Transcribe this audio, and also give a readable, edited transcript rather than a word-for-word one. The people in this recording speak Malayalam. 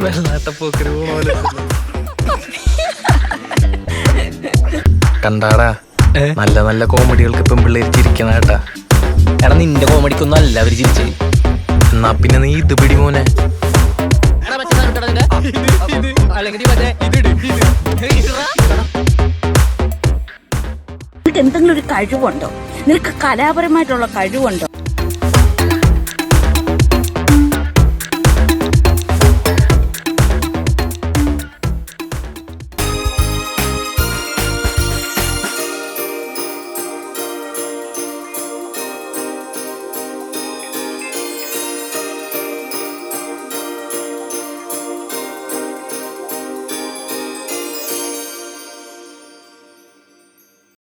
വെള്ളാട്ടപ്പോക്കര് പോലെ കണ്ടാടാ. നല്ല നല്ല കോമഡികൾക്ക് ഇപ്പം പിള്ളേർ ചിരിക്കണ കേട്ടാ. എടാ നിന്റെ കോമഡിക്കൊന്നും അല്ല അവര് ചിരിച്ച്. എന്നാ പിന്നെ നീ ഇത് പിടി മോനെ. നിനക്ക് എന്തെങ്കിലും ഒരു കഴിവുണ്ടോ? നിനക്ക് കലാപരമായിട്ടുള്ള കഴിവുണ്ടോ?